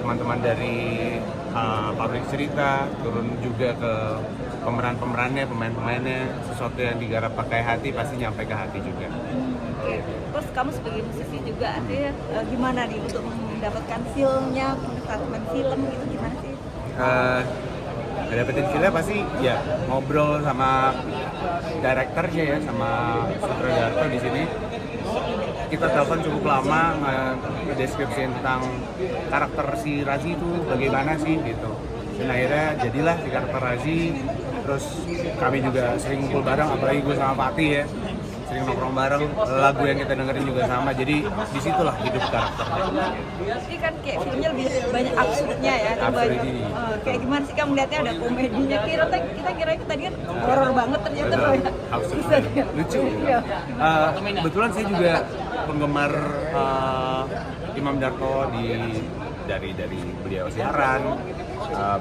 Teman-teman dari pabrik cerita turun juga ke pemeran-pemerannya, pemain-pemainnya, sesuatu yang digarap pakai hati pasti nyampe ke hati juga. Oke. Terus kamu sebagai musisi juga artinya gimana nih untuk mendapatkan feel-nya, saat main film gitu gimana sih? Dapetin feel-nya pasti ya ngobrol sama direkturnya ya, sama sutradara di sini. Kita telepon cukup lama ngedeskripsiin tentang karakter si Razi itu bagaimana sih gitu. Dan akhirnya jadilah si karakter Razi. Terus kami juga sering ngumpul bareng, apalagi gue sama Fatih ya, sering nongkrong bareng. Lagu yang kita dengerin juga sama, jadi disitulah hidup karakternya. Ini kan kayak filmnya lebih banyak absurdnya ya, ada banyak. Absurdi. Kayak gimana sih kamu lihatnya ada komedinya? Kita kira itu tadi kan horor banget ternyata banyak. Absurd. Lucu. Iya. Kebetulan saya juga penggemar Imam Darto dari beliau siaran,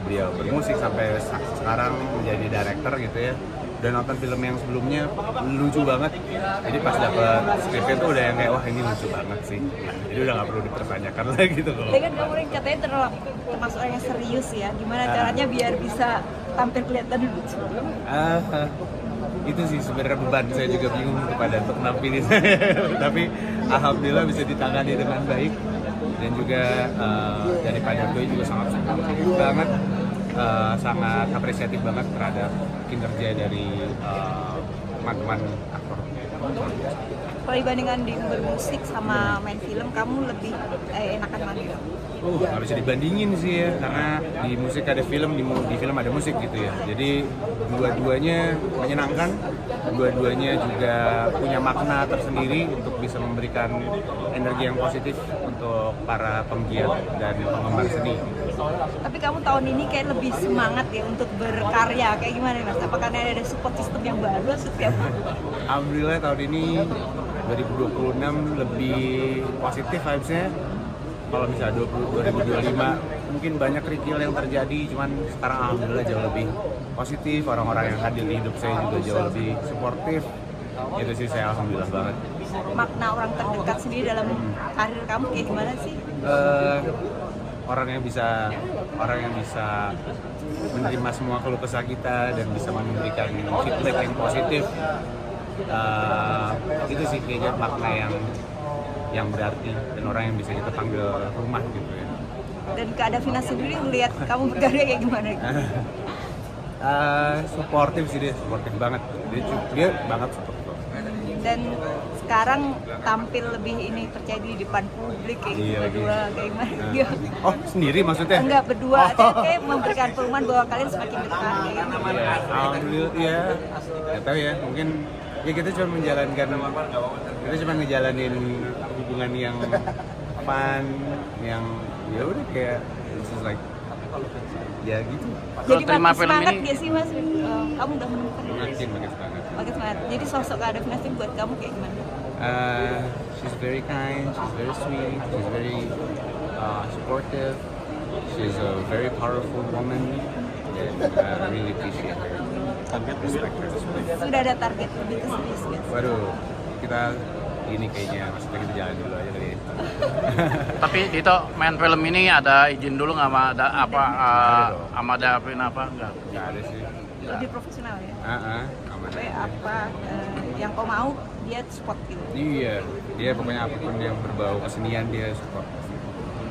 beliau bermusik sampai sekarang menjadi director gitu ya. Dan nonton film yang sebelumnya lucu banget, jadi pas dapet skripnya tuh udah yang kayak wah ini lucu banget sih. Nah, jadi udah nggak perlu dipertanyakan lagi gitu loh. Tapi kan kamu katanya termasuk orang yang serius ya. Gimana caranya biar bisa tampil kelihatan lucu? Itu sih sebenarnya beban, saya juga bingung kepada untuk nampilin tapi alhamdulillah bisa ditangani dengan baik. Dan juga dari Pak Darto juga sangat banget, sangat apresiatif banget terhadap kinerja dari teman-teman aktor. Kalau dibandingkan di bermusik sama main film, kamu lebih enakan mana? Nggak bisa dibandingin sih ya, karena di musik ada film, di film ada musik gitu ya. Jadi dua-duanya menyenangkan, dua-duanya juga punya makna tersendiri untuk bisa memberikan energi yang positif untuk para penggiat dan penggemar seni. Tapi kamu tahun ini kayak lebih semangat ya untuk berkarya, kayak gimana Mas? Apakah ada support system yang baru setiap Alhamdulillah tahun ini 2026 lebih positif vibes-nya. Kalau misalnya 2025 mungkin banyak kerikil yang terjadi, cuman sekarang alhamdulillah jauh lebih positif. Orang-orang yang hadir di hidup saya juga jauh lebih suportif. Itu sih saya alhamdulillah banget. makna orang terdekat sendiri dalam karir kamu kayak gimana sih? Orang yang bisa menerima semua keluh kesah kita dan bisa memberikan feedback yang positif. Itu sih kayaknya makna yang berarti, dan orang yang bisa kita panggil rumah gitu ya. Dan Kak Davina sendiri melihat kamu berkarya kayak gimana? Suportif sih, dia suportif banget, dia banget suportif. Dan sekarang tampil lebih ini percaya diri di depan publik kayak Iya, berdua kayak gimana? Iya. Oh sendiri maksudnya? Enggak berdua, kayak memberikan perumahan bahwa kalian semakin dekat kayak gitu. Iya, alhamdulillah ya. Nggak tahu ya, mungkin ya kita cuma ngejalanin hubungan yang fun, yang ya udah kayak it's just like ya gitu. Jadi terima makin film semangat ini- gak sih Mas? Kamu udah menemukan Makin semangat. makin semangat. Jadi sosok Kak Davina sendiri buat kamu kayak gimana? She's very kind, she's very sweet, she's very supportive, she's a very powerful woman, and I really appreciate her. Respect her as well. Sudah ada target lebih ke serius guys. Waduh, kita ini kayaknya maksudnya kita jalan dulu aja kali ya. Tapi Dito main film ini ada izin dulu nggak sama ada apa dong. sama Davin apa enggak? Nggak ada sih. Lebih profesional ya. Aman Kayak aja. apa yang kau mau dia support gitu. Iya, dia pokoknya apapun yang berbau kesenian dia support.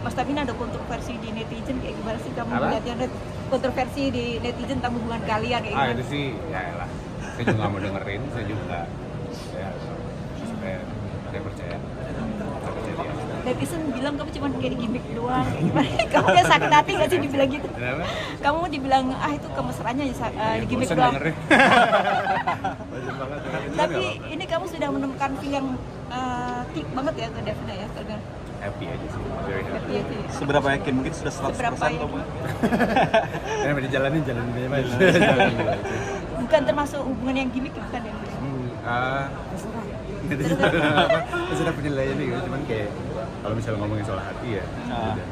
Mas Davina ada kontroversi di netizen kayak gimana sih kamu Apa? melihatnya ada kontroversi di netizen tentang hubungan kalian kayak gimana? Itu sih, ya elah. Saya juga nggak mau dengerin, saya juga ya, saya percaya. Saya percaya dia. Netizen bilang kamu cuma kayak gimmick doang kayak gimana? Kamu kayak sakit hati gak sih dibilang gitu? Kenapa? Kamu dibilang itu kemesraannya di gimmick Bosan doang. dengernya. Bosan banget dengerin. Tapi ini kamu sudah menemukan feel yang tip banget ya ke Davina ya? Happy aja sih, very happy. Happy ya. Seberapa yakin? Mungkin sudah 100% Seberapa atau yakin? Karena jalanin aja mas. Jalanin dulu aja. Bukan termasuk hubungan yang gimmick bukan ya? Sudah penilaiannya gitu, cuman kayak kalau misalnya ngomongin soal hati ya. Udah.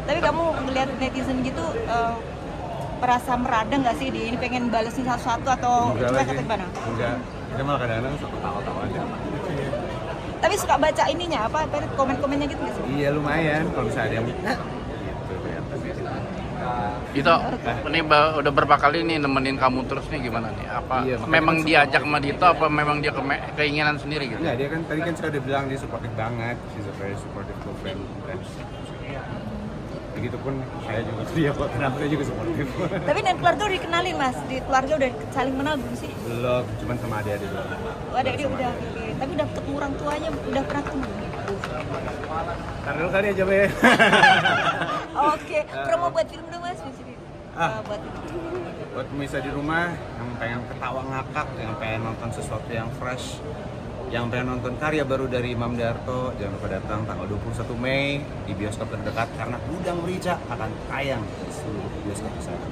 Tapi kamu ngeliat netizen gitu merasa merada nggak sih di ini pengen balesin satu-satu atau Enggak cuek lagi. atau gimana? Enggak. Kita malah kadang-kadang suka tawa-tawa aja. Tapi suka baca ininya apa komen-komennya gitu nggak sih? Iya lumayan kalau misalnya ada yang gitu ternyata sih. Dito, ini udah berapa kali nih nemenin kamu terus nih gimana nih? Apa Iya, makanya memang kan diajak sama Dito apa memang dia keinginan sendiri gitu? Enggak, dia kan tadi kan sudah dibilang dia supportive banget, she's a very supportive friend. Begitupun saya juga dia kok, kenapa saya juga supportive. Tapi dan keluarga udah dikenalin mas, di keluarga udah saling mengenal belum sih? Belum, cuman sama adik-adik doang. Oh, ada dia udah, oke. Tapi udah ketemu orang tuanya, udah pernah ketemu? Ntar dulu kali aja, Be. Oke, promo buat film dong mas di sini. Buat Buat pemirsa di rumah yang pengen ketawa ngakak, yang pengen nonton sesuatu yang fresh, yang pengen nonton karya baru dari Imam Darto, jangan lupa datang tanggal 21 Mei di bioskop terdekat karena Gudang Merica akan tayang di seluruh bioskop di sana.